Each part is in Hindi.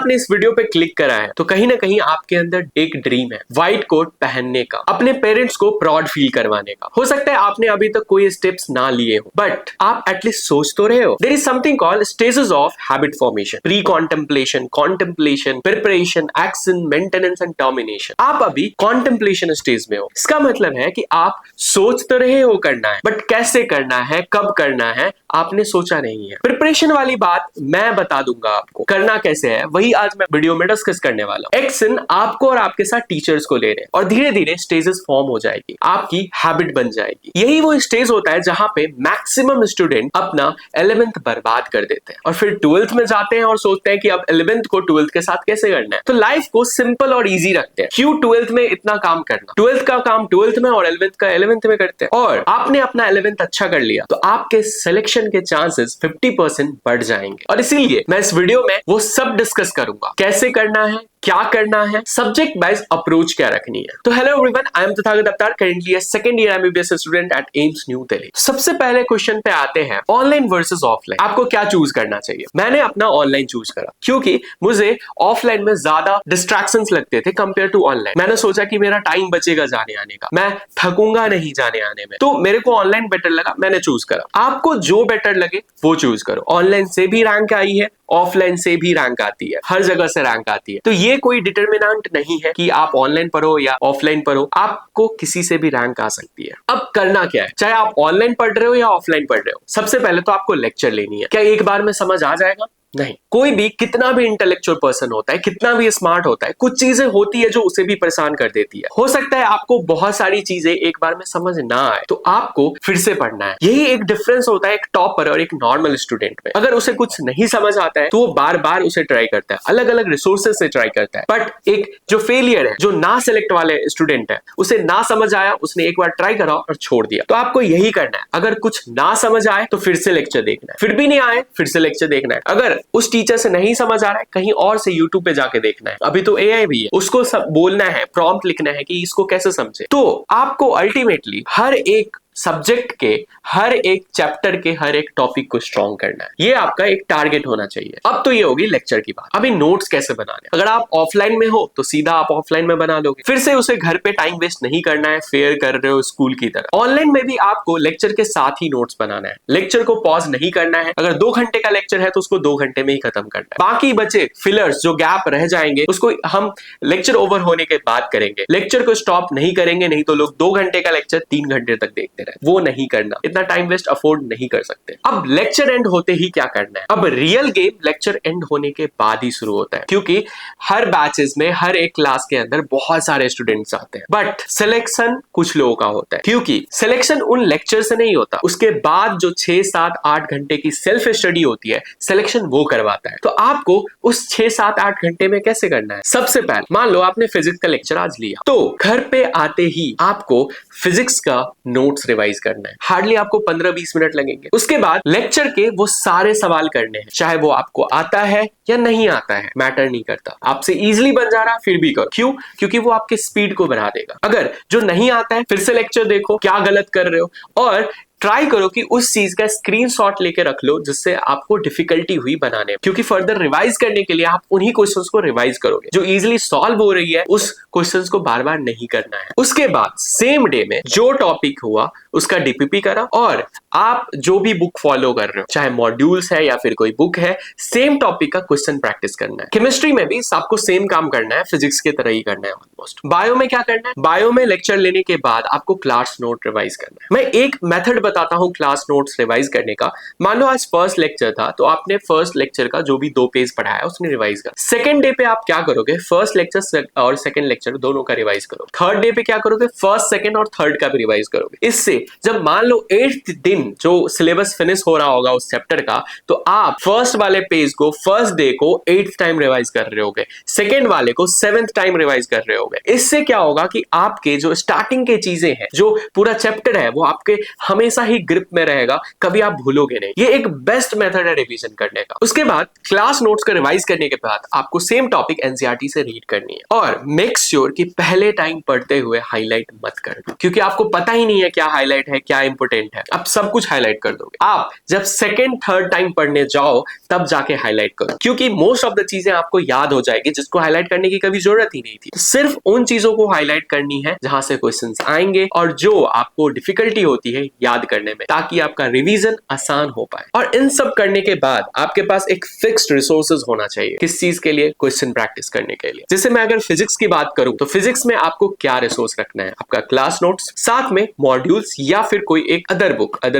आपने इस वीडियो पे क्लिक करा है तो कहीं ना कहीं आपके अंदर एक ड्रीम है व्हाइट कोट पहनने का, अपने पेरेंट्स को प्राउड फील करवाने का। हो सकता है आपने अभी तक कोई स्टेप्स ना लिए हो, बट आप एटलीस्ट सोच तो रहे हो। There is something called stages of habit formation, pre contemplation, contemplation, preparation, action, maintenance and termination. आप अभी कॉन्टेम्पलेशन स्टेज में हो। इसका मतलब है कि आप सोच तो रहे हो करना है, बट कैसे करना है, कब करना है, आपने सोचा नहीं है। प्रिपरेशन वाली बात मैं बता दूंगा आपको, करना कैसे है वही आज मैं वीडियो में डिस्कस करने वाला हूं। एक्शन आपको और आपके साथ टीचर्स को ले रहे हैं और धीरे धीरे स्टेजेस फॉर्म हो जाएगी, आपकी हैबिट बन जाएगी। यही वो स्टेज होता है जहां पे मैक्सिमम स्टूडेंट अपना 11th बर्बाद कर देते हैं और फिर 12th में जाते हैं और सोचते हैं कि अब 11th को 12th के साथ कैसे करना है। तो लाइफ को सिंपल और इजी रखते हैं। क्यों 12th में इतना काम करना, 12th का काम 12th में और 11th का 11th में करते हैं। और आपने अपना 11th अच्छा कर लिया तो आपके सिलेक्शन के चांसेस 50% बढ़ जाएंगे। और इसीलिए मैं इस वीडियो में वो सब डिस्कस करूंगा, कैसे करना है, क्या करना है, सब्जेक्ट वाइज अप्रोच क्या रखनी है। तो hello everyone, I am Tathagat Avatar, currently a second year MBBS student at AIIMS New Delhi. सबसे पहले क्वेश्चन पे आते हैं, ऑनलाइन वर्सेस ऑफलाइन, आपको क्या चूज करना चाहिए। मैंने अपना ऑनलाइन चूज करा क्योंकि मुझे ऑफलाइन में ज्यादा डिस्ट्रैक्शंस लगते थे कंपेयर टू ऑनलाइन। मैंने सोचा कि मेरा टाइम बचेगा जाने आने का, मैं थकूंगा नहीं जाने आने में, तो मेरे को ऑनलाइन बेटर लगा, मैंने चूज करा। आपको जो बेटर लगे वो चूज करो। ऑनलाइन से भी रैंक आई है, ऑफलाइन से भी रैंक आती है, हर जगह से रैंक आती है। तो ये कोई डिटर्मिनेंट नहीं है कि आप ऑनलाइन पढ़ो या ऑफलाइन पढ़ो, आपको किसी से भी रैंक आ सकती है। अब करना क्या है, चाहे आप ऑनलाइन पढ़ रहे हो या ऑफलाइन पढ़ रहे हो, सबसे पहले तो आपको लेक्चर लेनी है। क्या एक बार में समझ आ जाएगा? नहीं। कोई भी कितना भी इंटेलेक्चुअल पर्सन होता है, कितना भी स्मार्ट होता है, कुछ चीजें होती है जो उसे भी परेशान कर देती है। हो सकता है आपको बहुत सारी चीजें एक बार में समझ ना आए तो आपको फिर से पढ़ना है। यही एक डिफरेंस होता है एक टॉपर और एक नॉर्मल स्टूडेंट में। अगर उसे कुछ नहीं समझ आता है तो वो बार बार उसे ट्राई करता है, अलग अलग रिसोर्सेज से ट्राई करता है। बट एक जो फेलियर है, जो ना सिलेक्ट वाले स्टूडेंट है, उसे ना समझ आया, उसने एक बार ट्राई करा और छोड़ दिया। तो आपको यही करना है। अगर कुछ ना समझ आए तो फिर से लेक्चर देखना है, फिर भी नहीं आए फिर से लेक्चर देखना है। अगर उस टीचर से नहीं समझ आ रहा है, कहीं और से यूट्यूब पे जाके देखना है। अभी तो एआई भी है, उसको सब बोलना है, प्रॉम्प्ट लिखना है कि इसको कैसे समझे। तो आपको अल्टीमेटली हर एक सब्जेक्ट के, हर एक चैप्टर के, हर एक टॉपिक को स्ट्रॉन्ग करना है। ये आपका एक टारगेट होना चाहिए। अब तो ये होगी लेक्चर की बात। अभी नोट्स कैसे बनाने, अगर आप ऑफलाइन में हो तो सीधा आप ऑफलाइन में बना लोगे, फिर से उसे घर पे टाइम वेस्ट नहीं करना है, फेयर कर रहे हो स्कूल की तरह। ऑनलाइन में भी आपको लेक्चर के साथ ही नोट्स बनाना है, लेक्चर को पॉज नहीं करना है। अगर 2 घंटे का लेक्चर है तो उसको 2 घंटे में ही खत्म करना है। बाकी बचे फिलर्स जो गैप रह जाएंगे उसको हम लेक्चर ओवर होने के बाद करेंगे। लेक्चर को स्टॉप नहीं करेंगे, नहीं तो लोग 2 घंटे का लेक्चर 3 घंटे तक देखते रहे, वो नहीं करना। इतना टाइम वेस्ट अफोर्ड नहीं कर सकते। अब लेक्चर एंड होते ही क्या करना है, अब रियल गेम लेक्चर एंड होने के बाद ही शुरू होता है, क्योंकि हर बैचेस में, हर एक क्लास के अंदर बहुत सारे स्टूडेंट्स आते हैं, बट सिलेक्शन कुछ लोगों का होता है। क्योंकि सिलेक्शन उन लेक्चर से नहीं होता, उसके बाद जो 6, 7, 8 घंटे की सेल्फ स्टडी होती है, सिलेक्शन वो करवाता है। तो आपको उस 6, 7, 8 घंटे में कैसे करना है, सबसे पहले मान लो आपने फिजिक्स का लेक्चर आज लिया, तो घर पे आते ही आपको फिजिक्स का नोट्स रिवाइज करना है। हार्डली आपको 15-20 मिनट लगेंगे। उसके बाद लेक्चर के वो सारे सवाल करने हैं, चाहे वो आपको आता है या नहीं आता है, मैटर नहीं करता। आपसे इजीली बन जा रहा है फिर भी करो। क्यों? क्योंकि वो आपके स्पीड को बढ़ा देगा। अगर जो नहीं आता है फिर से लेक्चर देखो, क्या गलत कर रहे हो, और ट्राई करो कि उस चीज का स्क्रीनशॉट लेके रख लो जिससे आपको डिफिकल्टी हुई बनाने में, क्योंकि फर्दर रिवाइज करने के लिए आप उन्हीं क्वेश्चंस को रिवाइज करोगे जो इजीली सॉल्व हो रही है। उस क्वेश्चंस को बार बार नहीं करना है। उसके बाद सेम डे में जो टॉपिक हुआ उसका डीपीपी करा, और आप जो भी बुक फॉलो कर रहे हो, चाहे मॉड्यूल्स है या फिर कोई बुक है, सेम टॉपिक का क्वेश्चन प्रैक्टिस करना है। केमिस्ट्री में भी आपको सेम काम करना है, फिजिक्स की तरह ही करना है ऑलमोस्ट। बायो में क्या करना है, बायो में लेक्चर लेने के बाद आपको क्लास नोट रिवाइज करना है। मैं एक मेथड बताता हूं क्लास नोट्स रिवाइज करने का। मान लो आज फर्स्ट लेक्चर था तो आपने फर्स्ट लेक्चर का जो भी 2 पेज पढ़ाया उसने रिवाइज कर। सेकंड डे पे आप क्या करोगे, फर्स्ट लेक्चर और सेकंड लेक्चर दोनों का रिवाइज करो। थर्ड डे पे क्या करोगे, फर्स्ट, सेकंड और थर्ड का भी रिवाइज करोगे। इससे जब मान लो 8th दिन जो सिलेबस फिनिश हो रहा होगा उस चैप्टर का, तो आप फर्स्ट वाले पेज को फर्स्ट डे को 8th टाइम रिवाइज कर रहे होगे, सेकंड वाले को 7th टाइम रिवाइज कर रहे होगे। इससे क्या होगा कि आपके जो स्टार्टिंग के चीजें हैं, जो पूरा चैप्टर है, वो आपके हमेशा ही ग्रिप में रहेगा, कभी आप भूलोगे नहीं। ये एक बेस्ट मेथड है रिवीजन करने का। उसके बाद क्लास नोट्स का रिवाइज करने के बाद आपको सेम टॉपिक एनसीईआरटी से रीड करनी है, और मेक श्योर कि पहले टाइम पढ़ते हुए हाईलाइट मत करना, क्योंकि आपको पता ही नहीं है क्या हाईलाइट हाईलाइट है, क्या इंपॉर्टेंट है, आप सब कुछ हाईलाइट कर दोगे। आप जब सेकेंड थर्ड टाइम पढ़ने जाओ तब जाके हाईलाइट करो, क्योंकि मोस्ट ऑफ द चीजें आपको याद हो जाएगी जिसको हाईलाइट करने की कभी जरूरत ही नहीं थी। तो सिर्फ उन चीजों को हाईलाइट करनी है जहां से क्वेश्चंस आएंगे और जो आपको डिफिकल्टी होती है याद करने में, ताकि आपका रिवीजन आसान हो पाए। और इन सब करने के बाद आपके पास एक फिक्स्ड रिसोर्सेज होना चाहिए। किस चीज के लिए? क्वेश्चन प्रैक्टिस करने के लिए। जैसे मैं अगर फिजिक्स की बात करूं तो फिजिक्स में आपको क्या रिसोर्स रखना है? आपका क्लास नोट्स, साथ में मॉड्यूल्स या फिर कोई एक other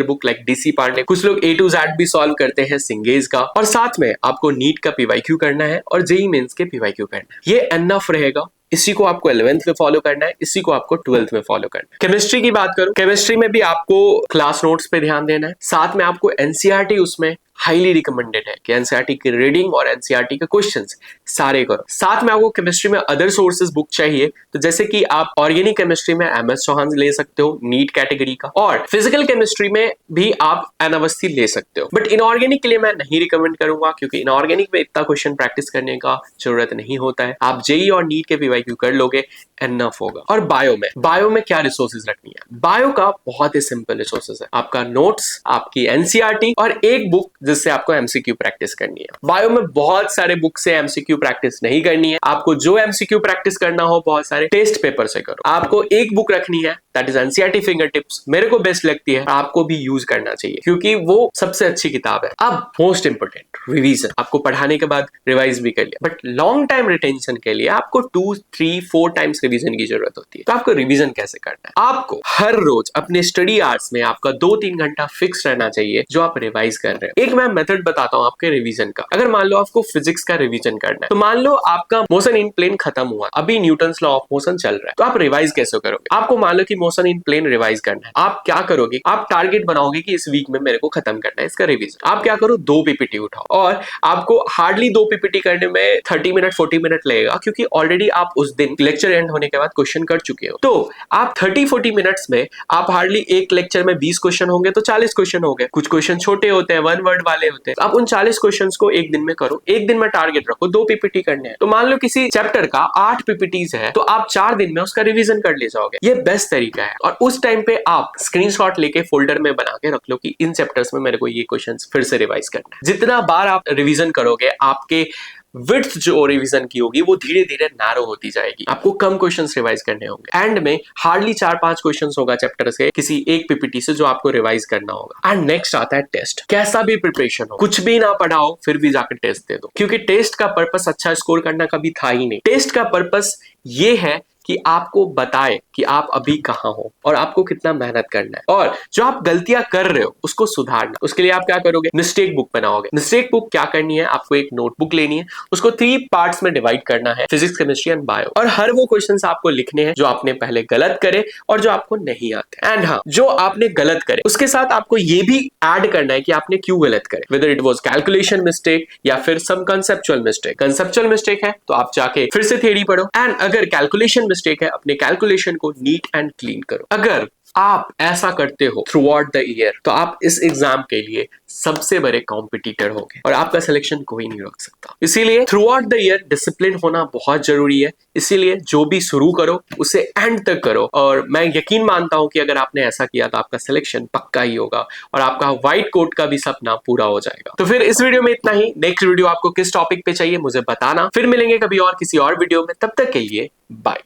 book like DC Pandey. कुछ लोग A to Z भी सॉल्व करते हैं सिंगेज का। और साथ में आपको नीट का पीवाईक्यू करना है और जेईई मेंस के पीवाईक्यू करना है। ये एनफ रहेगा। इसी को आपको 11th में फॉलो करना है, इसी को आपको 12th में फॉलो करना है। केमिस्ट्री की बात करूं, केमिस्ट्री में भी आपको क्लास नोट्स पे ध्यान देना है। साथ में आपको एनसीईआरटी उसमें हाईली रिकमेंडेड है कि एनसीईआरटी की रीडिंग और एनसीईआरटी के क्वेश्चंस सारे करो। साथ में आपको केमिस्ट्री में अदर सोर्सेज बुक चाहिए, तो जैसे कि आप ऑर्गेनिक केमिस्ट्री में MS चौहान ले सकते हो नीट कैटेगरी का, और फिजिकल केमिस्ट्री में भी आप एन अवस्थी ले सकते हो। बट इनऑर्गेनिक के लिए मैं नहीं रिकमेंड करूंगा, क्योंकि इनऑर्गेनिक में इतना क्वेश्चन प्रैक्टिस करने का जरूरत नहीं होता है। आप जेईई और नीट के पीवाईक्यू कर लोगे, एनफ होगा। और बायो में क्या रिसोर्सेज रखनी है? बायो का बहुत ही सिंपल रिसोर्सेज है, आपका नोट्स, आपकी एनसीईआरटी और एक बुक जिससे आपको एमसीक्यू प्रैक्टिस करनी है। बायो में बहुत सारे बुक से एमसीक्यू प्रैक्टिस नहीं करनी है। आपको जो एमसीक्यू प्रैक्टिस करना हो बहुत सारे टेस्ट पेपर से करो। आपको एक बुक रखनी है, that is NCERT finger tips. मेरे को बेस्ट लगती है, आपको भी यूज करना चाहिए क्योंकि वो सबसे अच्छी किताब है। अब मोस्ट इंपोर्टेंट रिवीजन। आपको पढ़ाने के बाद रिवाइज भी कर लिया, बट लॉन्ग टाइम रिटेंशन के लिए आपको 2, 3, 4 टाइम्स रिवीजन की जरूरत होती है। तो आपको रिवीजन कैसे करना है? आपको हर रोज अपने स्टडी आवर्स में आपका 2-3 घंटा फिक्स रहना चाहिए जो आप रिवाइज कर रहे हैं। एक मैं मेथड बताता हूं आपके रिवीजन का। अगर मान लो आपको फिजिक्स का रिवीजन करना है, तो मान लो आपका मोशन इन प्लेन खत्म हुआ, अभी न्यूटन्स लॉ ऑफ मोशन चल रहा है, तो आप रिवाइज कैसे करोगे? आपको मान लो कि मोशन इन प्लेन रिवाइज करना है, आप क्या करोगे? आप टारगेट बनाओगे कि इस वीक में मेरे को खत्म करना है इसका रिवीजन। आप क्या करो, 2 पीपीटी उठाओ, और आपको हार्डली 2 पीपीटी करने में 30 मिनट 40 मिनट लगेगा, क्योंकि ऑलरेडी आप उस दिन लेक्चर एंड होने के बाद क्वेश्चन कर चुके हो। तो आप 30-40 मिनट्स में आप हार्डली एक लेक्चर में 20 क्वेश्चन होंगे तो 40 क्वेश्चन हो गए। कुछ क्वेश्चन छोटे होते हैं, 1 वर्ड वाले होते हैं। आप उन 40 क्वेश्चंस को एक दिन में करो। एक दिन में टारगेट रखो, 2 पीपीटी करने हैं। तो मान लो किसी चैप्टर का 8 पीपीटीज है, तो आप 4 दिन में उसका रिवीजन कर ले जाओगे। ये बेस्ट तरीका है। और उस टाइम पे आप स्क्रीनशॉट लेके फोल्डर में बना के रख लो कि इन चैप्टर्स में मेरे को ये क्वेश्चंस फिर से रिवाइज करना है। जितना बार आप रिवीजन करोगे, आपके विड्थ जो रिवीजन की होगी वो धीरे धीरे नैरो होती जाएगी। आपको कम क्वेश्चंस रिवाइज करने होंगे। एंड में हार्डली 4-5 क्वेश्चंस होगा चैप्टर से किसी एक पीपीटी से जो आपको रिवाइज करना होगा। एंड नेक्स्ट आता है टेस्ट। कैसा भी प्रिपरेशन हो, कुछ भी ना पढ़ाओ, फिर भी जाकर टेस्ट दे दो, क्योंकि टेस्ट का पर्पस अच्छा स्कोर करना कभी था ही नहीं। टेस्ट का पर्पस ये है कि आपको बताए कि आप अभी कहां हो और आपको कितना मेहनत करना है, और जो आप गलतियां कर रहे हो उसको सुधारना। उसके लिए आप क्या करोगे? मिस्टेक बुक बनाओगे। मिस्टेक बुक क्या करनी है? आपको एक नोटबुक लेनी है, उसको 3 पार्ट्स में डिवाइड करना है, फिजिक्स, केमिस्ट्री एंड बायो, और हर वो क्वेश्चंस आपको लिखने हैं जो आपने पहले गलत करे और जो आपको नहीं आते। एंड हाँ, जो आपने गलत करे उसके साथ आपको ये भी ऐड करना है कि आपने क्यों गलत करे, whether it was calculation mistake या फिर सम कंसेप्चुअल मिस्टेक। कंसेप्चुअल मिस्टेक है तो आप जाके फिर से थ्योरी पढ़ो, एंड अगर कैलकुलेशन मिस्टेक है, अपने कैलकुलेशन को नीट एंड क्लीन करो। अगर आप ऐसा करते हो थ्रू आउट द ईयर, तो आप इस एग्जाम के लिए सबसे बड़े कॉम्पिटिटर होगे और आपका सिलेक्शन कोई नहीं रोक सकता। इसीलिए through out the year discipline होना बहुत जरूरी है। इसीलिए जो भी शुरू करो उसे एंड तक करो, और मैं यकीन मानता हूं कि अगर आपने ऐसा किया तो आपका सिलेक्शन पक्का ही होगा और आपका व्हाइट कोट का भी सपना पूरा हो जाएगा। तो फिर इस वीडियो में इतना ही। नेक्स्ट वीडियो आपको किस टॉपिक पे चाहिए मुझे बताना। फिर मिलेंगे कभी और किसी और वीडियो में। तब तक के लिए बाय।